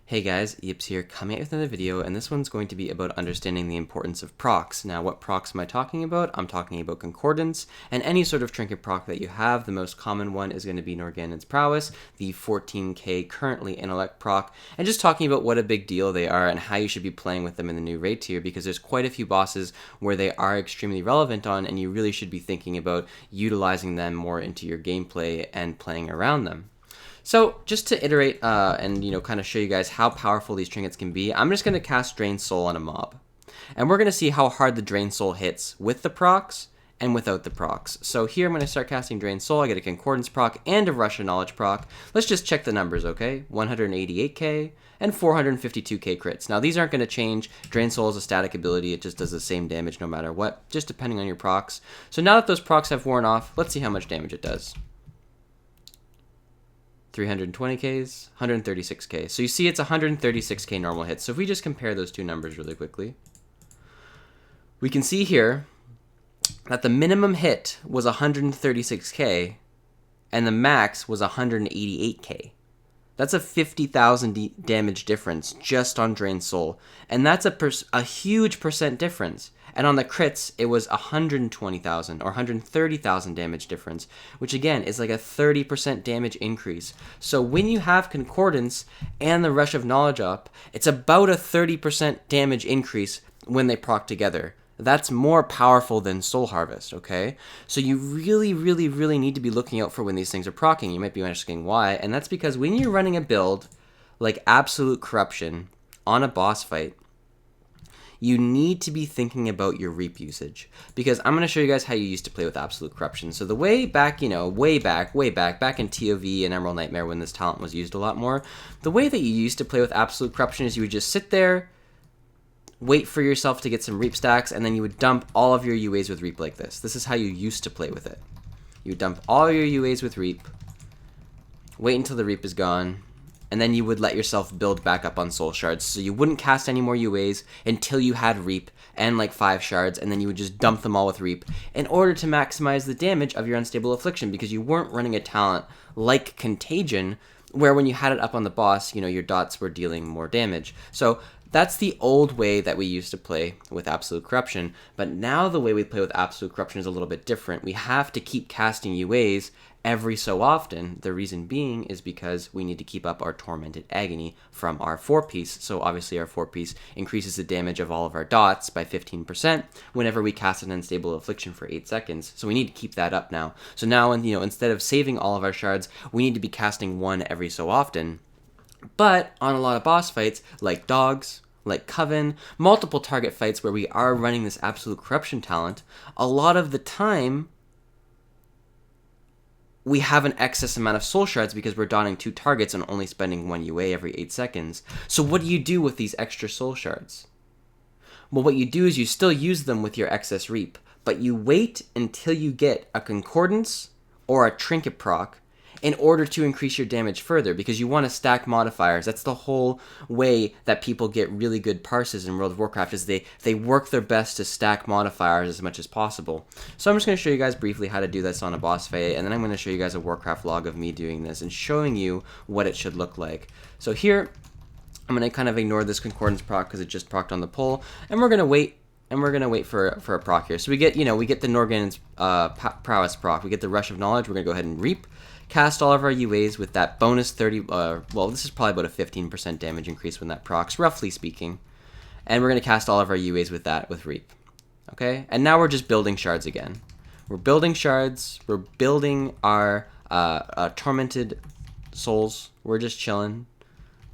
Hey guys, Yips here, coming out with another video, and this one's going to be about understanding the importance of procs. Now, what procs am I talking about? I'm talking about concordance, and any sort of trinket proc that you have. The most common one is going to be Norganon's Prowess, the 14k currently intellect proc, and just talking about what a big deal they are and how you should be playing with them in the new raid tier, because there's quite a few bosses where they are extremely relevant on, and you really should be thinking about utilizing them more into your gameplay and playing around them. So just to iterate and kind of show you guys how powerful these trinkets can be, I'm just going to cast Drain Soul on a mob. And we're going to see how hard the Drain Soul hits with the procs and without the procs. So here I'm going to start casting Drain Soul. I get a Concordance proc and a Rush of Knowledge proc. Let's just check the numbers, okay? 188k and 452k crits. Now these aren't going to change. Drain Soul is a static ability. It just does the same damage no matter what, just depending on your procs. So now that those procs have worn off, let's see how much damage it does. 320Ks, 136K. So you see it's 136K normal hits. So if we just compare those two numbers really quickly, we can see here that the minimum hit was 136K and the max was 188K. That's a 50,000 damage difference just on Drain Soul. And that's a huge percent difference. And on the crits, it was 120,000 or 130,000 damage difference, which again is like a 30% damage increase. So when you have Concordance and the Rush of Knowledge up, it's about a 30% damage increase when they proc together. That's more powerful than Soul Harvest, okay? So you really need to be looking out for when these things are proccing. You might be asking why, and that's because when you're running a build like Absolute Corruption on a boss fight, you need to be thinking about your reap usage, because I'm going to show you guys how you used to play with Absolute Corruption. So the way back, way back in TOV and Emerald Nightmare when this talent was used a lot more, the way that you used to play with Absolute Corruption is you would just sit there, wait for yourself to get some reap stacks, and then you would dump all of your UAs with reap like this. This is how you used to play with it. You would dump all your UAs with reap, wait until the reap is gone, and then you would let yourself build back up on soul shards. So you wouldn't cast any more UAs until you had reap and like 5 shards, and then you would just dump them all with reap in order to maximize the damage of your unstable affliction, because you weren't running a talent like Contagion where when you had it up on the boss, your dots were dealing more damage. So that's the old way that we used to play with Absolute Corruption, but now the way we play with Absolute Corruption is a little bit different. We have to keep casting UAs every so often. The reason being is because we need to keep up our Tormented Agony from our 4-piece. So obviously our 4-piece increases the damage of all of our dots by 15% whenever we cast an Unstable Affliction for 8 seconds. So we need to keep that up now. So now, instead of saving all of our shards, we need to be casting one every so often. But on a lot of boss fights, like Dogs, like Coven, multiple target fights where we are running this Absolute Corruption talent, a lot of the time we have an excess amount of soul shards because we're dotting 2 targets and only spending 1 UA every 8 seconds. So what do you do with these extra soul shards? Well, what you do is you still use them with your excess reap, but you wait until you get a Concordance or a Trinket proc in order to increase your damage further, because you want to stack modifiers. That's the whole way that people get really good parses in World of Warcraft, is they work their best to stack modifiers as much as possible. So I'm just going to show you guys briefly how to do this on a boss fight, and then I'm going to show you guys a Warcraft log of me doing this and showing you what it should look like. So here, I'm going to kind of ignore this Concordance proc because it just procced on the pull, and we're going to wait. And we're going to wait for a proc here. So we get, we get the Norganon's Prowess proc. We get the Rush of Knowledge. We're going to go ahead and reap. Cast all of our UAs with that bonus 30, well, this is probably about a 15% damage increase when that procs, roughly speaking. And we're going to cast all of our UAs with that, with reap. Okay? And now we're just building shards again. We're building shards. We're building our tormented souls. We're just chilling,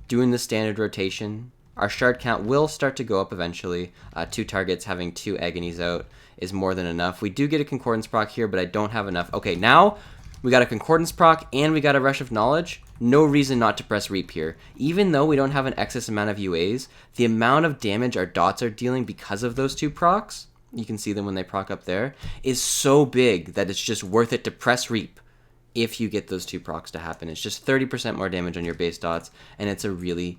doing the standard rotation. Our shard count will start to go up eventually. 2 targets having 2 agonies out is more than enough. We do get a Concordance proc here, but I don't have enough. Okay, now we got a Concordance proc and we got a Rush of Knowledge. No reason not to press reap here. Even though we don't have an excess amount of UAs, the amount of damage our dots are dealing because of those 2 procs, you can see them when they proc up there, is so big that it's just worth it to press reap if you get those 2 procs to happen. It's just 30% more damage on your base dots, and it's a really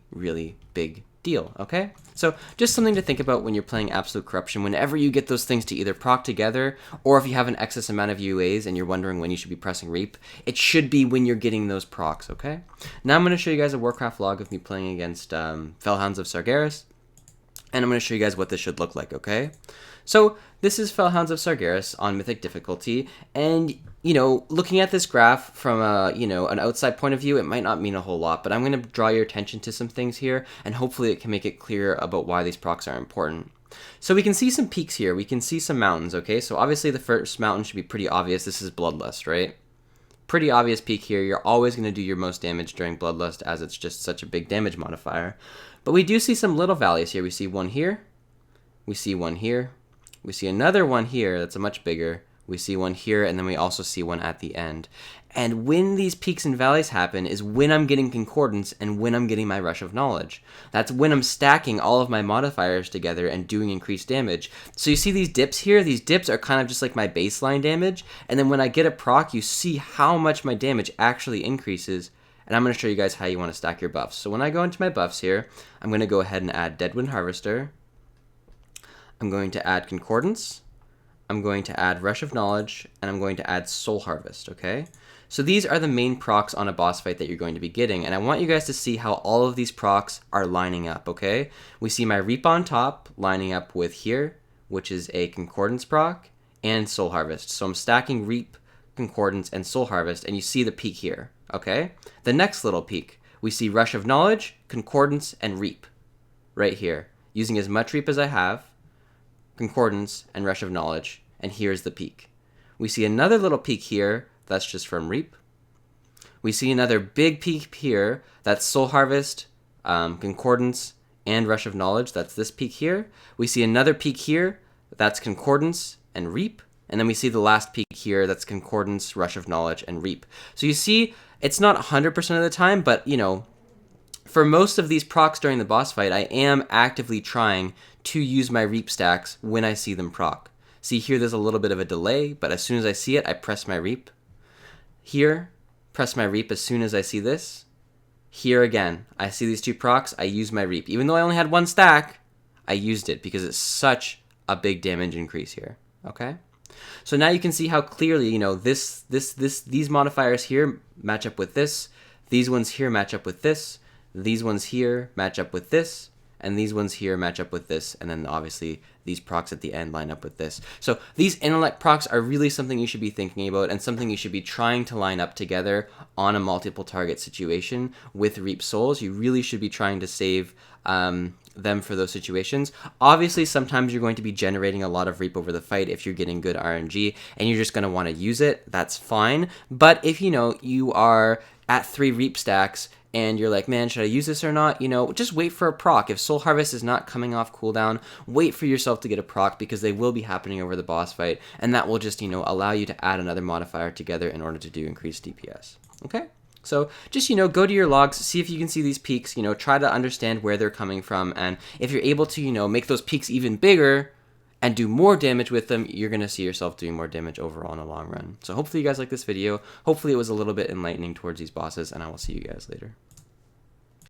big deal, okay? So just something to think about when you're playing Absolute Corruption. Whenever you get those things to either proc together, or if you have an excess amount of UAs and you're wondering when you should be pressing Reap, it should be when you're getting those procs, okay? Now I'm going to show you guys a Warcraft log of me playing against Fellhounds of Sargeras, and I'm going to show you guys what this should look like, okay? So this is Fellhounds of Sargeras on Mythic difficulty, and looking at this graph from an outside point of view, it might not mean a whole lot, but I'm going to draw your attention to some things here, and hopefully it can make it clear about why these procs are important. So we can see some peaks here. We can see some mountains, okay? So obviously the first mountain should be pretty obvious. This is Bloodlust, right? Pretty obvious peak here. You're always going to do your most damage during Bloodlust as it's just such a big damage modifier. But we do see some little valleys here. We see one here. We see one here. We see another one here that's a much bigger. We see one here, and then we also see one at the end. And when these peaks and valleys happen is when I'm getting Concordance and when I'm getting my Rush of Knowledge. That's when I'm stacking all of my modifiers together and doing increased damage. So you see these dips here? These dips are kind of just like my baseline damage, and then when I get a proc, you see how much my damage actually increases, and I'm going to show you guys how you want to stack your buffs. So when I go into my buffs here, I'm going to go ahead and add Deadwind Harvester. I'm going to add Concordance, I'm going to add Rush of Knowledge, and I'm going to add Soul Harvest, okay? So these are the main procs on a boss fight that you're going to be getting, and I want you guys to see how all of these procs are lining up, okay? We see my Reap on top lining up with here, which is a Concordance proc, and Soul Harvest. So I'm stacking Reap, Concordance, and Soul Harvest, and you see the peak here, okay? The next little peak, we see Rush of Knowledge, Concordance, and Reap, right here. Using as much Reap as I have, Concordance, and Rush of Knowledge, and here's the peak. We see another little peak here, that's just from Reap. We see another big peak here, that's Soul Harvest, Concordance, and Rush of Knowledge, that's this peak here. We see another peak here, that's Concordance and Reap, and then we see the last peak here, that's Concordance, Rush of Knowledge, and Reap. So you see, it's not 100% of the time, but for most of these procs during the boss fight, I am actively trying to use my Reap stacks when I see them proc. See here, there's a little bit of a delay, but as soon as I see it, I press my Reap. Here, press my Reap as soon as I see this. Here again, I see these two procs, I use my Reap. Even though I only had one stack, I used it because it's such a big damage increase here, okay? So now you can see how clearly, these modifiers here match up with this, these ones here match up with this, these ones here match up with this, and these ones here match up with this, and then obviously these procs at the end line up with this. So these intellect procs are really something you should be thinking about and something you should be trying to line up together on a multiple target situation with Reap Souls. You really should be trying to save them for those situations. Obviously, sometimes you're going to be generating a lot of Reap over the fight if you're getting good RNG and you're just going to want to use it. That's fine. But if you are at 3 Reap stacks and you're like, man, should I use this or not? Just wait for a proc. If Soul Harvest is not coming off cooldown, wait for yourself to get a proc because they will be happening over the boss fight, and that will just, allow you to add another modifier together in order to do increased DPS. Okay? So just, go to your logs, see if you can see these peaks, try to understand where they're coming from, and if you're able to, make those peaks even bigger and do more damage with them, you're going to see yourself doing more damage overall in the long run. So hopefully you guys like this video. Hopefully it was a little bit enlightening towards these bosses, and I will see you guys later.